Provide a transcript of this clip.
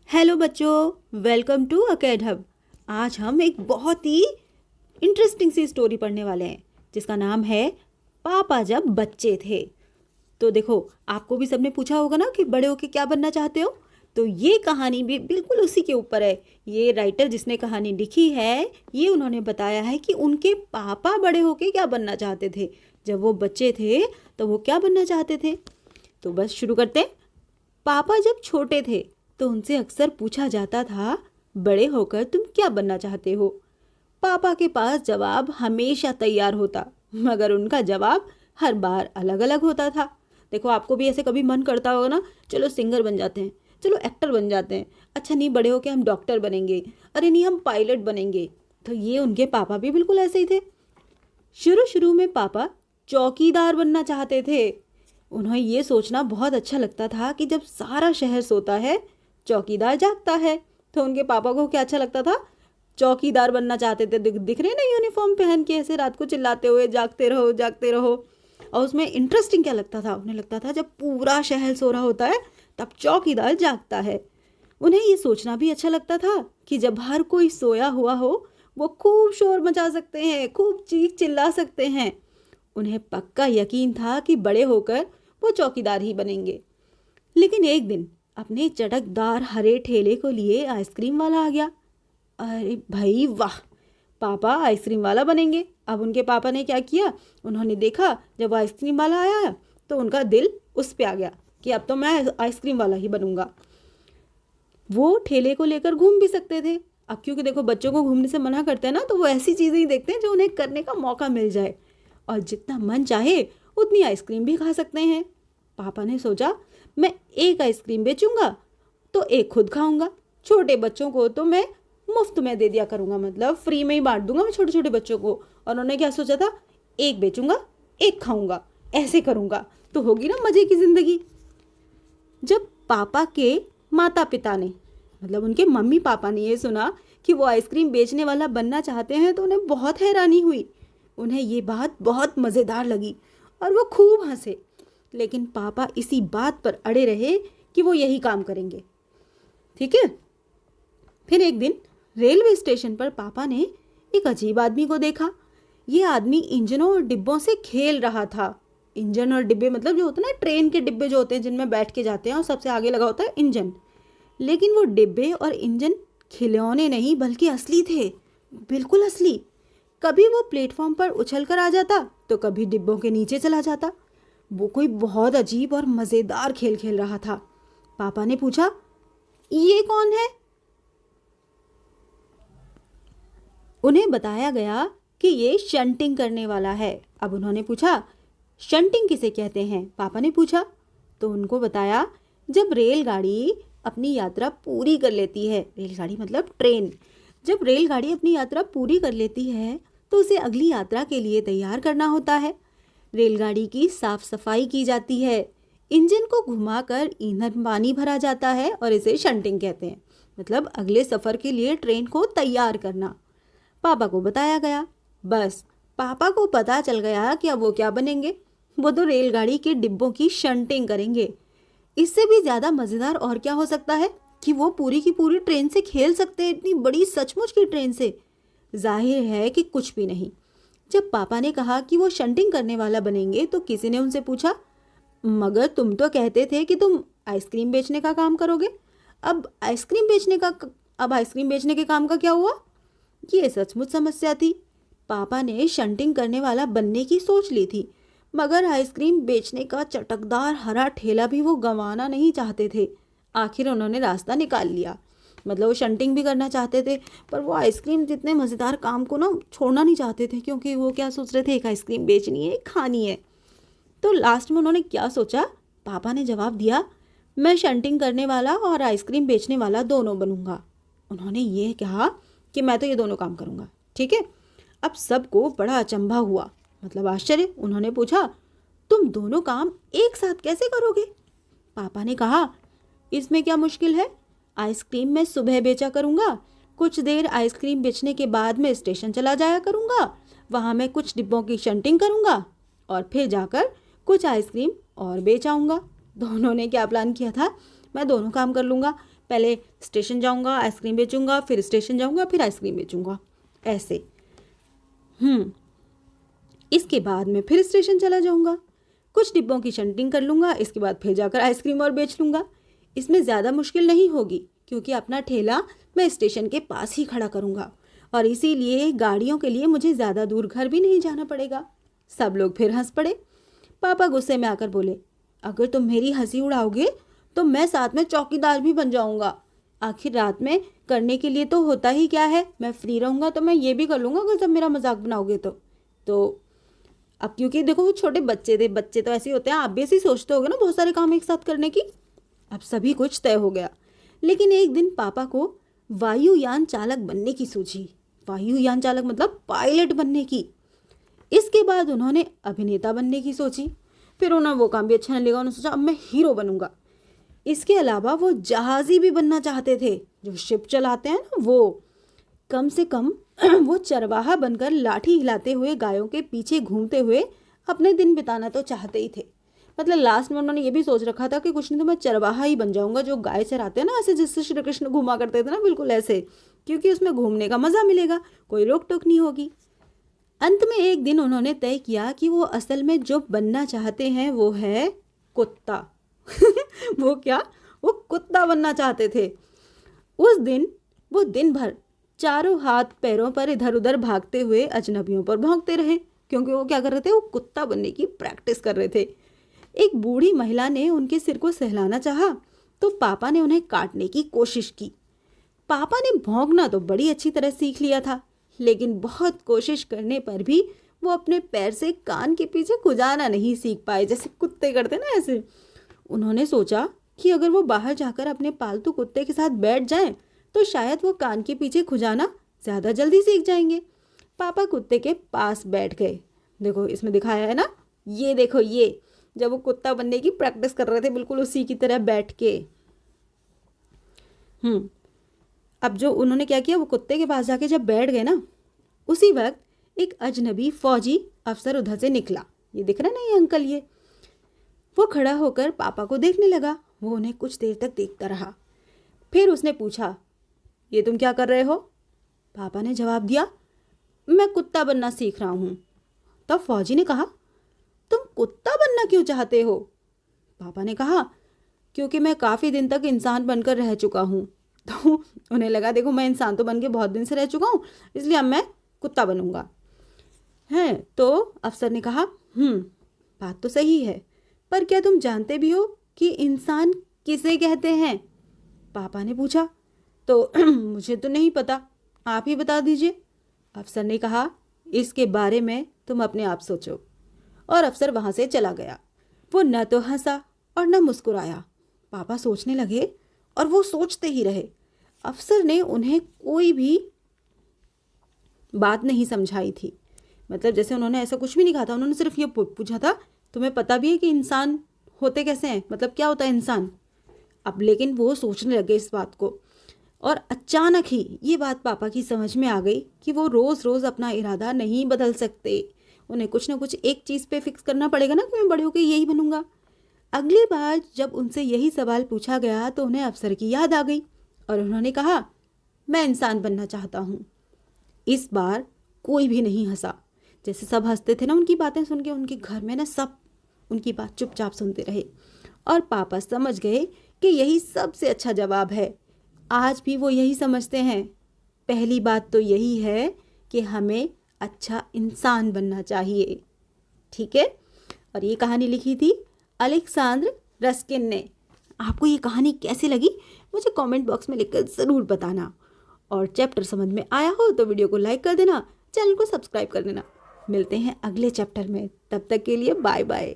Hello बच्चों, welcome to अकेडहब। आज हम एक बहुत ही इंटरेस्टिंग सी स्टोरी पढ़ने वाले हैं जिसका नाम है पापा जब बच्चे थे। तो देखो, आपको भी सबने पूछा होगा ना कि बड़े होके क्या बनना चाहते हो। तो ये कहानी भी बिल्कुल उसी के ऊपर है। ये राइटर जिसने कहानी लिखी है, ये उन्होंने बताया है कि उनके पापा बड़े होके क्या बनना चाहते थे। जब वो बच्चे थे तो वो क्या बनना चाहते थे। तो बस शुरू करते हैं। पापा जब छोटे थे तो उनसे अक्सर पूछा जाता था, बड़े होकर तुम क्या बनना चाहते हो। पापा के पास जवाब हमेशा तैयार होता, मगर उनका जवाब हर बार अलग अलग होता था। देखो, आपको भी ऐसे कभी मन करता होगा ना, चलो सिंगर बन जाते हैं, चलो एक्टर बन जाते हैं, अच्छा नहीं बड़े होके हम डॉक्टर बनेंगे, अरे नहीं हम पायलट बनेंगे। तो ये उनके पापा भी बिल्कुल ऐसे ही थे। शुरू शुरू में पापा चौकीदार बनना चाहते थे। उन्हें ये सोचना बहुत अच्छा लगता था कि जब सारा शहर सोता है, चौकीदार जागता है। तो उनके पापा को क्या अच्छा लगता था, चौकीदार बनना चाहते थे। दिख रहे ना यूनिफॉर्म पहन के ऐसे रात को चिल्लाते हुए, जागते रहो जागते रहो। और उसमें इंटरेस्टिंग क्या लगता था, उन्हें लगता था जब पूरा शहर सो रहा होता है तब चौकीदार जागता है। उन्हें ये सोचना भी अच्छा लगता था कि जब हर कोई सोया हुआ हो, वो खूब शोर मचा सकते हैं, खूब चीख चिल्ला सकते हैं। उन्हें पक्का यकीन था कि बड़े होकर वो चौकीदार ही बनेंगे। लेकिन एक दिन अपने चटकदार हरे ठेले को लिए आइसक्रीम वाला आ गया। अरे भाई वाह, पापा आइसक्रीम वाला बनेंगे। अब उनके पापा ने क्या किया, उन्होंने देखा जब आइसक्रीम वाला आया तो उनका दिल उस पे आ गया कि अब तो मैं आइसक्रीम वाला ही बनूंगा। वो ठेले को लेकर घूम भी सकते थे। अब क्योंकि देखो, बच्चों को घूमने से मना करते हैं ना, तो वो ऐसी चीज़ें ही देखते हैं जो उन्हें करने का मौका मिल जाए। और जितना मन चाहे उतनी आइसक्रीम भी खा सकते हैं। पापा ने सोचा, मैं एक आइसक्रीम बेचूंगा तो एक खुद खाऊंगा, छोटे बच्चों को तो मैं मुफ्त में दे दिया करूंगा, मतलब फ्री में ही बांट दूंगा मैं छोटे छोटे बच्चों को। और उन्होंने क्या सोचा था, एक बेचूंगा एक खाऊंगा, ऐसे करूंगा तो होगी ना मजे की जिंदगी। जब पापा के माता पिता ने, मतलब उनके मम्मी पापा ने ये सुना कि वो आइसक्रीम बेचने वाला बनना चाहते हैं, तो उन्हें बहुत हैरानी हुई। उन्हें ये बात बहुत मज़ेदार लगी और वो खूब हंसे। लेकिन पापा इसी बात पर अड़े रहे कि वो यही काम करेंगे। ठीक है। फिर एक दिन रेलवे स्टेशन पर पापा ने एक अजीब आदमी को देखा। ये आदमी इंजनों और डिब्बों से खेल रहा था। इंजन और डिब्बे मतलब जो होते हैं ना, ट्रेन के डिब्बे जो होते हैं जिनमें बैठ के जाते हैं और सबसे आगे लगा होता है इंजन। लेकिन वो डिब्बे और इंजन खिलौने नहीं बल्कि असली थे, बिल्कुल असली। कभी वो प्लेटफॉर्म पर उछल कर आ जाता तो कभी डिब्बों के नीचे चला जाता। वो कोई बहुत अजीब और मज़ेदार खेल खेल रहा था। पापा ने पूछा, ये कौन है। उन्हें बताया गया कि ये शंटिंग करने वाला है। अब उन्होंने पूछा, शंटिंग किसे कहते हैं। पापा ने पूछा। तो उनको बताया, जब रेलगाड़ी अपनी यात्रा पूरी कर लेती है, रेलगाड़ी मतलब ट्रेन, जब रेलगाड़ी अपनी यात्रा पूरी कर लेती है तो उसे अगली यात्रा के लिए तैयार करना होता है। रेलगाड़ी की साफ सफाई की जाती है, इंजन को घुमाकर ईंधन पानी भरा जाता है और इसे शंटिंग कहते हैं, मतलब अगले सफ़र के लिए ट्रेन को तैयार करना। पापा को बताया गया। बस पापा को पता चल गया कि अब वो क्या बनेंगे। वो तो रेलगाड़ी के डिब्बों की शंटिंग करेंगे। इससे भी ज़्यादा मज़ेदार और क्या हो सकता है कि वो पूरी की पूरी ट्रेन से खेल सकते हैं, इतनी बड़ी सचमुच की ट्रेन से। जाहिर है कि कुछ भी नहीं। जब पापा ने कहा कि वो शंटिंग करने वाला बनेंगे तो किसी ने उनसे पूछा, मगर तुम तो कहते थे कि तुम आइसक्रीम बेचने का काम करोगे, अब आइसक्रीम बेचने के काम का क्या हुआ। ये सचमुच समस्या थी। पापा ने शंटिंग करने वाला बनने की सोच ली थी, मगर आइसक्रीम बेचने का चटकदार हरा ठेला भी वो गंवाना नहीं चाहते थे। आखिर उन्होंने रास्ता निकाल लिया। मतलब वो शंटिंग भी करना चाहते थे, पर वो आइसक्रीम जितने मज़ेदार काम को ना छोड़ना नहीं चाहते थे, क्योंकि वो क्या सोच रहे थे, एक आइसक्रीम बेचनी है, एक खानी है। तो लास्ट में उन्होंने क्या सोचा, पापा ने जवाब दिया, मैं शंटिंग करने वाला और आइसक्रीम बेचने वाला दोनों बनूंगा। उन्होंने ये कहा कि मैं तो ये दोनों काम करूंगा। ठीक है। अब सबको बड़ा अचंभा हुआ, मतलब आश्चर्य। उन्होंने पूछा, तुम दोनों काम एक साथ कैसे करोगे। पापा ने कहा, इसमें क्या मुश्किल है, आइसक्रीम मैं सुबह बेचा करूंगा, कुछ देर आइसक्रीम बेचने के बाद मैं स्टेशन चला जाया करूंगा, वहाँ मैं कुछ डिब्बों की शंटिंग करूंगा और फिर जाकर कुछ आइसक्रीम और बेच आऊँगा। दोनों ने क्या प्लान किया था, मैं दोनों काम कर लूँगा, पहले स्टेशन जाऊंगा, आइसक्रीम बेचूंगा, फिर स्टेशन जाऊंगा, फिर आइसक्रीम बेचूंगा, ऐसे। इसके बाद में फिर स्टेशन चला जाऊंगा, कुछ डिब्बों की शंटिंग कर लूंगा, इसके बाद फिर जाकर आइसक्रीम और बेच लूंगा। इसमें ज़्यादा मुश्किल नहीं होगी क्योंकि अपना ठेला मैं स्टेशन के पास ही खड़ा करूंगा और इसीलिए गाड़ियों के लिए मुझे ज़्यादा दूर घर भी नहीं जाना पड़ेगा। सब लोग फिर हंस पड़े। पापा गुस्से में आकर बोले, अगर तुम मेरी हंसी उड़ाओगे तो मैं साथ में चौकीदार भी बन जाऊंगा। आखिर रात में करने के लिए तो होता ही क्या है, मैं फ्री रहूंगा तो मैं ये भी कर लूंगा अगर जब मेरा मजाक बनाओगे तो अब क्योंकि देखो वो छोटे बच्चे थे, बच्चे तो ऐसे ही होते हैं, आप भी ऐसे ही सोचते होगे ना बहुत सारे काम एक साथ करने की। अब सभी कुछ तय हो गया। लेकिन एक दिन पापा को वायुयान चालक बनने की सूझी। वायुयान चालक मतलब पायलट बनने की। इसके बाद उन्होंने अभिनेता बनने की सोची। फिर उन्हें वो काम भी अच्छा नहीं लगा, उन्होंने सोचा अब मैं हीरो बनूंगा। इसके अलावा वो जहाजी भी बनना चाहते थे, जो शिप चलाते हैं ना वो। कम से कम वो चरवाहा बनकर लाठी हिलाते हुए गायों के पीछे घूमते हुए अपने दिन बिताना तो चाहते ही थे। मतलब लास्ट में उन्होंने ये भी सोच रखा था कि कुछ नहीं तो मैं चरवाहा ही बन जाऊंगा, जो गाय चराते हैं ना, ऐसे जिससे श्री कृष्ण घुमा करते थे ना, बिल्कुल ऐसे, क्योंकि उसमें घूमने का मजा मिलेगा, कोई रोक टोक नहीं होगी। अंत में एक दिन उन्होंने तय किया कि वो असल में जो बनना चाहते हैं वो है कुत्ता। वो क्या, वो कुत्ता बनना चाहते थे। उस दिन वो दिन भर चारों हाथ पैरों पर इधर उधर भागते हुए अजनबियों पर भौंकते रहे, क्योंकि वो क्या कर रहे थे, वो कुत्ता बनने की प्रैक्टिस कर रहे थे। एक बूढ़ी महिला ने उनके सिर को सहलाना चाहा तो पापा ने उन्हें काटने की कोशिश की। पापा ने भौंकना तो बड़ी अच्छी तरह सीख लिया था, लेकिन बहुत कोशिश करने पर भी वो अपने पैर से कान के पीछे खुजाना नहीं सीख पाए, जैसे कुत्ते करते ना ऐसे। उन्होंने सोचा कि अगर वो बाहर जाकर अपने पालतू कुत्ते के साथ बैठ जाएं तो शायद वो कान के पीछे खुजाना ज़्यादा जल्दी सीख जाएंगे। पापा कुत्ते के पास बैठ गए। देखो इसमें दिखाया है ना, ये देखो, ये जब वो कुत्ता बनने की प्रैक्टिस कर रहे थे बिल्कुल उसी की तरह बैठ के। अब जो उन्होंने क्या किया, वो कुत्ते के पास जाके जब बैठ गए ना, उसी वक्त एक अजनबी फौजी अफसर उधर से निकला। ये दिख रहा है ना, ये अंकल, ये वो खड़ा होकर पापा को देखने लगा। वो उन्हें कुछ देर तक देखता रहा। फिर उसने पूछा, ये तुम क्या कर रहे हो? पापा ने जवाब दिया, मैं कुत्ता बनना सीख रहा हूँ। तब फौजी ने कहा, तुम कुत्ता बनना क्यों चाहते हो? पापा ने कहा, क्योंकि मैं काफ़ी दिन तक इंसान बनकर रह चुका हूँ। तो उन्हें लगा, देखो मैं इंसान तो बन के बहुत दिन से रह चुका हूँ, इसलिए अब मैं कुत्ता बनूंगा। हैं तो अफसर ने कहा, बात तो सही है, पर क्या तुम जानते भी हो कि इंसान किसे कहते हैं? पापा ने पूछा। तो मुझे तो नहीं पता, आप ही बता दीजिए। अफसर ने कहा, इसके बारे में तुम अपने आप सोचो। और अफसर वहाँ से चला गया। वो न तो हंसा और न मुस्कुराया। पापा सोचने लगे और वो सोचते ही रहे। अफसर ने उन्हें कोई भी बात नहीं समझाई थी, मतलब जैसे उन्होंने ऐसा कुछ भी नहीं कहा था। उन्होंने सिर्फ ये पूछा था, तुम्हें पता भी है कि इंसान होते कैसे हैं, मतलब क्या होता है इंसान? अब लेकिन वो सोचने लगे इस बात को, और अचानक ही ये बात पापा की समझ में आ गई कि वो रोज़ रोज़ अपना इरादा नहीं बदल सकते। उन्हें कुछ ना कुछ एक चीज़ पे फिक्स करना पड़ेगा ना कि मैं बड़े होकर यही बनूंगा। अगली बार जब उनसे यही सवाल पूछा गया तो उन्हें अफसर की याद आ गई और उन्होंने कहा, मैं इंसान बनना चाहता हूँ। इस बार कोई भी नहीं हंसा। जैसे सब हंसते थे ना उनकी बातें सुन के, उनके घर में ना सब उनकी बात चुपचाप सुनते रहे। और पापा समझ गए कि यही सबसे अच्छा जवाब है। आज भी वो यही समझते हैं। पहली बात तो यही है कि हमें अच्छा इंसान बनना चाहिए। ठीक है। और ये कहानी लिखी थी अलेक्सांद्र रस्किन ने। आपको ये कहानी कैसी लगी मुझे कमेंट बॉक्स में लिखकर ज़रूर बताना। और चैप्टर समझ में आया हो तो वीडियो को लाइक कर देना, चैनल को सब्सक्राइब कर देना। मिलते हैं अगले चैप्टर में, तब तक के लिए बाय बाय।